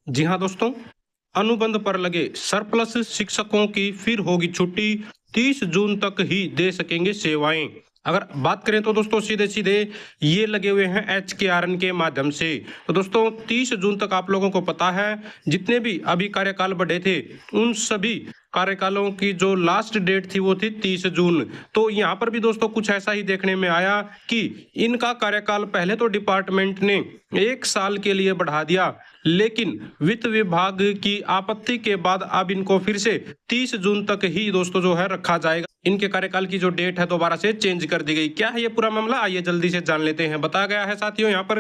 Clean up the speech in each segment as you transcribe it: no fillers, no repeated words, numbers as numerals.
जी हाँ दोस्तों, अनुबंध पर लगे सरप्लस शिक्षकों की फिर होगी छुट्टी, 30 जून तक ही दे सकेंगे सेवाएं। अगर बात करें तो दोस्तों सीधे सीधे ये लगे हुए हैं HKRN के माध्यम से। तो दोस्तों 30 जून तक आप लोगों को पता है जितने भी अभी कार्यकाल बढ़े थे उन सभी कार्यकालों की जो लास्ट डेट थी वो थी 30 जून। तो यहाँ पर भी दोस्तों कुछ ऐसा ही देखने में आया कि इनका कार्यकाल पहले तो डिपार्टमेंट ने 1 साल के लिए बढ़ा दिया, लेकिन वित्त विभाग की आपत्ति के बाद अब इनको फिर से 30 जून तक ही दोस्तों जो है रखा जाएगा। इनके कार्यकाल की जो डेट है दोबारा से चेंज कर दी गई। क्या है ये पूरा मामला, आइए जल्दी से जान लेते हैं। बताया गया है साथियों यहाँ पर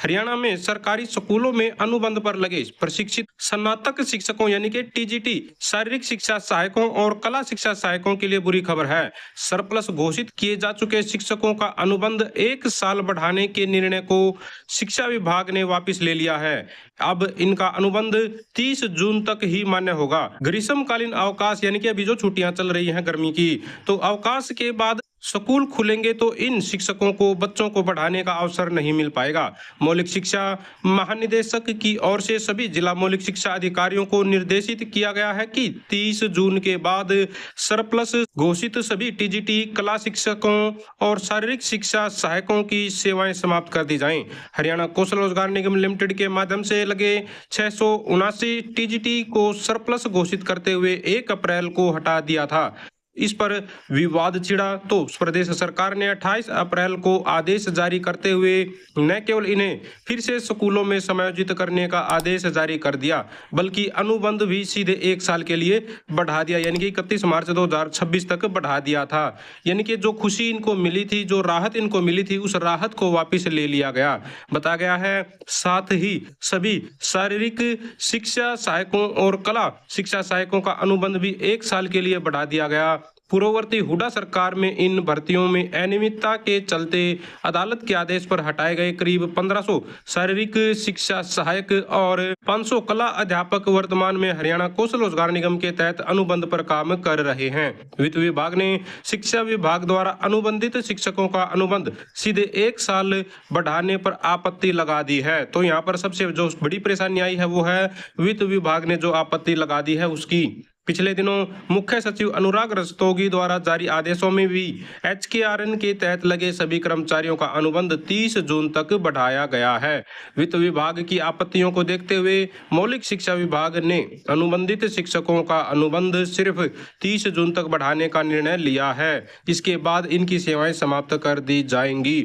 हरियाणा में सरकारी स्कूलों में अनुबंध पर लगे प्रशिक्षित स्नातक शिक्षकों यानी कि TGT शारीरिक शिक्षा सहायकों और कला शिक्षा सहायकों के लिए बुरी खबर है। सरप्लस घोषित किए जा चुके शिक्षकों का अनुबंध 1 साल बढ़ाने के निर्णय को शिक्षा विभाग ने वापस ले लिया है। अब इनका अनुबंध 30 जून तक ही मान्य होगा। ग्रीष्मकालीन अवकाश यानी कि अभी जो छुट्टियां चल रही हैं गर्मी की, तो अवकाश के बाद स्कूल खुलेंगे तो इन शिक्षकों को बच्चों को पढ़ाने का अवसर नहीं मिल पाएगा। मौलिक शिक्षा महानिदेशक की ओर से सभी जिला मौलिक शिक्षा अधिकारियों को निर्देशित किया गया है कि 30 जून के बाद सरप्लस घोषित सभी TGT कला शिक्षकों और शारीरिक शिक्षा सहायकों की सेवाएं समाप्त कर दी जाएं। हरियाणा कौशल रोजगार निगम लिमिटेड के माध्यम से लगे 679 TGT को सरप्लस घोषित करते हुए 1 अप्रैल को हटा दिया था। इस पर विवाद छिड़ा तो प्रदेश सरकार ने 28 अप्रैल को आदेश जारी करते हुए न केवल इन्हें फिर से स्कूलों में समायोजित करने का आदेश जारी कर दिया, बल्कि अनुबंध भी सीधे 1 साल के लिए बढ़ा दिया, यानी कि 31 मार्च 2026 तक बढ़ा दिया था। यानी कि जो खुशी इनको मिली थी, जो राहत इनको मिली थी, उस राहत को वापस ले लिया गया। बताया गया है साथ ही सभी शारीरिक शिक्षा सहायकों और कला शिक्षा सहायकों का अनुबंध भी 1 साल के लिए बढ़ा दिया गया। पूर्ववर्ती हुडा सरकार में इन भर्तियों में अनियमितता के चलते अदालत के आदेश पर हटाए गए करीब 1500 शारीरिक शिक्षा सहायक और 500 कला अध्यापक वर्तमान में हरियाणा कौशल रोजगार निगम के तहत अनुबंध पर काम कर रहे हैं। वित्त विभाग ने शिक्षा विभाग द्वारा अनुबंधित शिक्षकों का अनुबंध सीधे 1 साल बढ़ाने पर आपत्ति लगा दी है। तो यहाँ पर सबसे जो बड़ी परेशानी आई है वो है वित्त विभाग ने जो आपत्ति लगा दी है उसकी। पिछले दिनों मुख्य सचिव अनुराग रस्तोगी द्वारा जारी आदेशों में भी HKRN के तहत लगे सभी कर्मचारियों का अनुबंध 30 जून तक बढ़ाया गया है। वित्त विभाग की आपत्तियों को देखते हुए मौलिक शिक्षा विभाग ने अनुबंधित शिक्षकों का अनुबंध सिर्फ 30 जून तक बढ़ाने का निर्णय लिया है। इसके बाद इनकी सेवाएं समाप्त कर दी जाएंगी।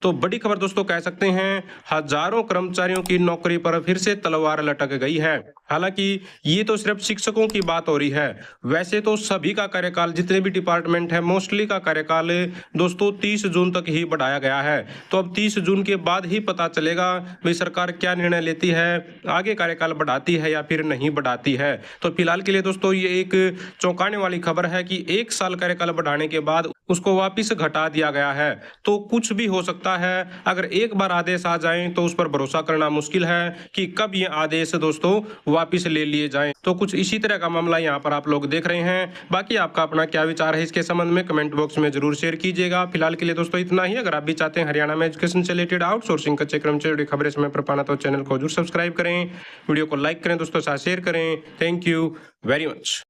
तो बड़ी खबर दोस्तों कह सकते हैं, हजारों कर्मचारियों की नौकरी पर फिर से तलवार लटक गई है। हालांकि ये तो सिर्फ शिक्षकों की बात हो रही है, वैसे तो सभी का कार्यकाल जितने भी डिपार्टमेंट है मोस्टली का कार्यकाल दोस्तों 30 जून तक ही बढ़ाया गया है। तो अब 30 जून के बाद ही पता चलेगा भाई सरकार क्या निर्णय लेती है, आगे कार्यकाल बढ़ाती है या फिर नहीं बढ़ाती है। तो फिलहाल के लिए दोस्तों ये एक चौंकाने वाली खबर है कि 1 साल कार्यकाल बढ़ाने के बाद उसको वापिस घटा दिया गया है। तो कुछ भी हो सकता है, अगर एक बार आदेश आ जाए तो उस पर भरोसा करना मुश्किल है कि कब ये आदेश दोस्तों वापिस ले लिए जाएं। तो कुछ इसी तरह का मामला यहाँ पर आप लोग देख रहे हैं। बाकी आपका अपना क्या विचार है इसके संबंध में कमेंट बॉक्स में जरूर शेयर कीजिएगा। फिलहाल के लिए दोस्तों इतना ही। अगर आप भी चाहते हैं हरियाणा में एजुकेशन से रिलेटेड आउटसोर्सिंग कच्चे कर्मचारी खबरें समय पर पाना तो चैनल को जरूर सब्सक्राइब करें, वीडियो को लाइक करें, दोस्तों साथ शेयर करें। Thank you very much.